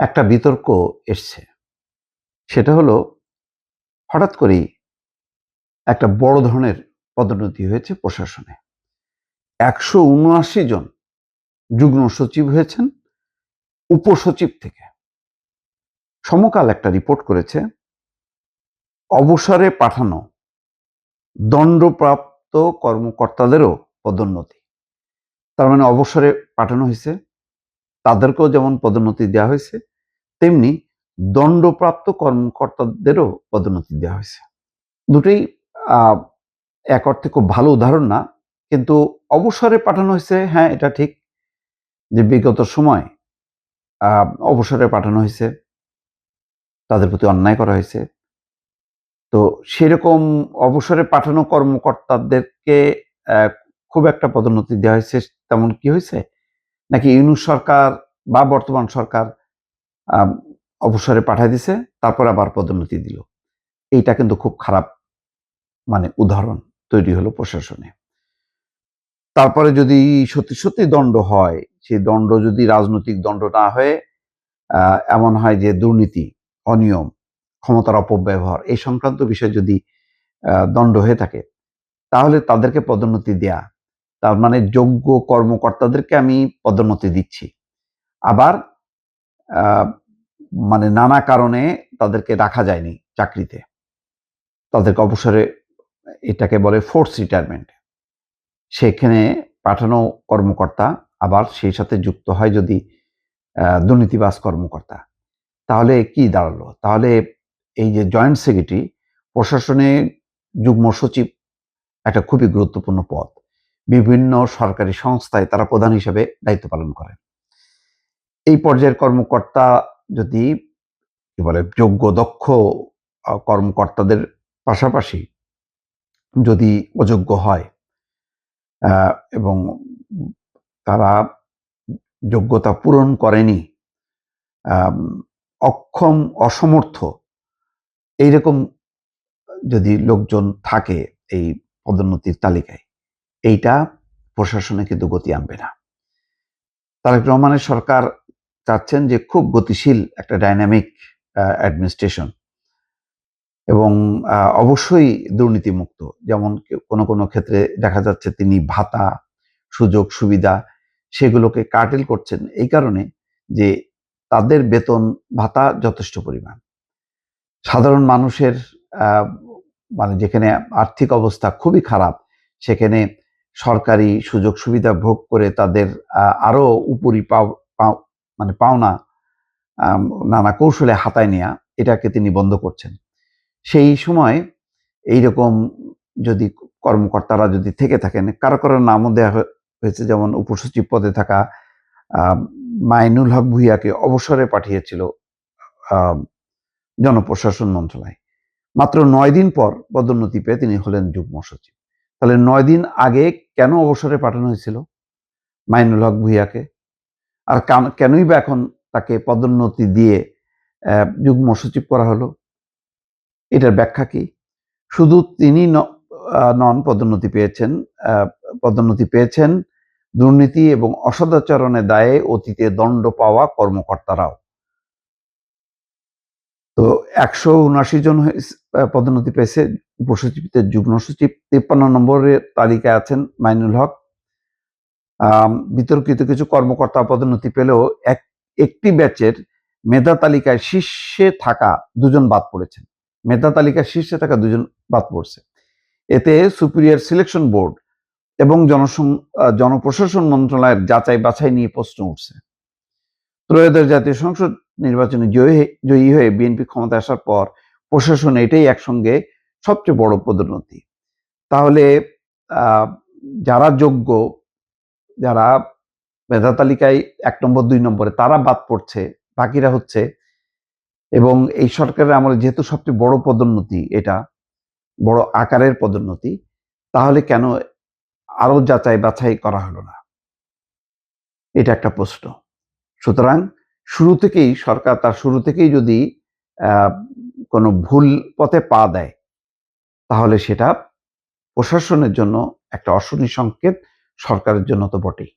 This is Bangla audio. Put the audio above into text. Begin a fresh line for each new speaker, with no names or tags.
একটা বিতর্ক এসছে। সেটা হলো হঠাৎ করেই একটা বড় ধরনের পদোন্নতি হয়েছে প্রশাসনে। ১৭৯ জন যুগ্ম সচিব হয়েছেন উপসচিব থেকে। সমকাল একটা রিপোর্ট করেছে অবসরে পাঠানো দণ্ডপ্রাপ্ত কর্মকর্তাদেরও পদোন্নতি। তার মানে অবসরে পাঠানো হয়েছে, তাদেরকেও যেমন পদোন্নতি দেওয়া হয়েছে, তেমনি দণ্ডপ্রাপ্ত কর্মকর্তাদেরও পদোন্নতি দেওয়া হয়েছে। দুটোই আহ এক অর্থে খুব ভালো উদাহরণ না, কিন্তু অবসরে পাঠানো হয়েছে, হ্যাঁ এটা ঠিক যে বিগত সময় অবসরে পাঠানো হয়েছে, তাদের প্রতি অন্যায় করা হয়েছে। তো সেরকম অবসরে পাঠানো কর্মকর্তাদেরকে খুব একটা পদোন্নতি দেওয়া হয়েছে তেমন কি হয়েছে? নাকি ইউনূস সরকার বা বর্তমান সরকার আম অবসরে পাঠায় দিছে, তারপর আবার পদোন্নতি দিল। এইটা কিন্তু খুব খারাপ উদাহরণ তৈরি হলো প্রশাসনে। তারপরে যদি সত্যি দণ্ড হয়, সেই দণ্ড যদি রাজনৈতিক দণ্ড না হয়ে এমন হয় যে দুর্নীতি, অনিয়ম, ক্ষমতার অপব্যবহার এই সংক্রান্ত বিষয় যদি দণ্ড হয়ে থাকে, তাহলে তাদেরকে পদোন্নতি দেয়া, তার মানে যোগ্য কর্মকর্তাদেরকে আমি পদোন্নতি দিচ্ছি। আবার নানা কারণে তাদেরকে রাখা যায়নি চাকরিতে, তাদেরকে অবসরে, এটাকে বলে ফোর্স রিটায়ারমেন্ট। সেখানে পাঠানো কর্মকর্তা আবার সেই সাথে যুক্ত হয় যদি দুর্নীতিবাজ কর্মকর্তা, তাহলে কি দাঁড়ালো? তাহলে এই যে জয়েন্ট সেক্রেটারি, প্রশাসনে যুগ্ম সচিব একটা খুবই গুরুত্বপূর্ণ পদ। বিভিন্ন সরকারি সংস্থায় তারা প্রধান হিসেবে দায়িত্ব পালন করেন। এই পর্যায়ের কর্মকর্তা যদি কি বলে যোগ্য দক্ষ কর্মকর্তাদের পাশাপাশি যদি অযোগ্য হয় এবং তারা যোগ্যতা পূরণ করেনি, অক্ষম, অসমর্থ, এইরকম যদি লোকজন থাকে এই পদোন্নতির তালিকায়, এইটা প্রশাসনে কিন্তু গতি আনবে না। তারেক রহমানের সরকার চাচ্ছেন যে খুব গতিশীল একটা ডাইনামিক অ্যাডমিনিস্ট্রেশন এবং অবশ্যই দুর্নীতিমুক্ত। যেমন কোনো ক্ষেত্রে দেখা যাচ্ছে তিনি ভাতা, সুযোগ সুবিধা সেগুলোকে কার্টেল করছেন এই কারণে যে তাদের বেতন ভাতা যথেষ্ট পরিমাণ। সাধারণ মানুষের যেখানে আর্থিক অবস্থা খুবই খারাপ, সেখানে সরকারি সুযোগ সুবিধা ভোগ করে তাদের আরো উপরি পাওনা নানা কৌশলে হাতায় নেয়া, এটাকে তিনি বন্ধ করছেন। সেই সময় এইরকম যদি কর্মকর্তারা যদি থেকে থাকেন, কারো নামও দেওয়া হয়েছে, যেমন উপসচিব পদে থাকা মাইনুল হক ভূঁইয়াকে অবসরে পাঠিয়েছিল জনপ্রশাসন মন্ত্রণালয়। মাত্র ৯ দিন পর পদোন্নতি পেয়ে তিনি হলেন যুগ্ম সচিব। তাহলে ৯ দিন আগে কেন অবসরে পাঠানো হয়েছিল মাইনুল হক ভূঁইয়াকে? আর কেনই বা এখন তাকে পদোন্নতি দিয়ে যুগ্ম সচিব করা হলো? এটার ব্যাখ্যা কি? শুধু তিনি নন পদোন্নতি পেয়েছেন দুর্নীতি এবং অসদাচরণের দায়ে অতীতে দণ্ড পাওয়া কর্মকর্তারাও। তো ১৭৯ জন পদোন্নতি পেয়েছে উপসচিব থেকে যুগ্ম সচিব। ৫৩ নম্বরের তালিকায় আছেন মাইনুল হক। বিতর্কিত কিছু কর্মকর্তা পদোন্নতি পেলেও একটি ব্যাচের মেধা তালিকায় শীর্ষে থাকা ২ জন বাদ পড়েছেন। মেধা তালিকায় শীর্ষে থাকা ২ জন বাদ পড়ছে। এতে সুপিরিয়র সিলেকশন বোর্ড এবং জনপ্রশাসন মন্ত্রণালয়ের যাচাই বাছাই নিয়ে প্রশ্ন উঠছে। ত্রয়োদশ জাতীয় সংসদ নির্বাচনে জয়ী হয়ে বিএনপি ক্ষমতায় আসার পর প্রশাসন এটাই একসঙ্গে সবচেয়ে বড় পদোন্নতি। তাহলে যারা যোগ্য, যারা মেধা তালিকায় ১ নম্বর ২ নম্বরে, তারা বাদ পড়ছে, বাকিরা হচ্ছে। এবং এই সরকারের আমলে যেহেতু সবচেয়ে বড় পদোন্নতি, এটা বড় আকারের পদোন্নতি, তাহলে কেন আরো যাচাই বাছাই করা হলো না? এটা একটা প্রশ্ন। সুতরাং সরকার তার শুরু থেকেই যদি কোনো ভুল পথে পা দেয়, তাহলে সেটা প্রশাসনের জন্য একটা অশনি সংকেত, সরকারের জন্য তো বটেই।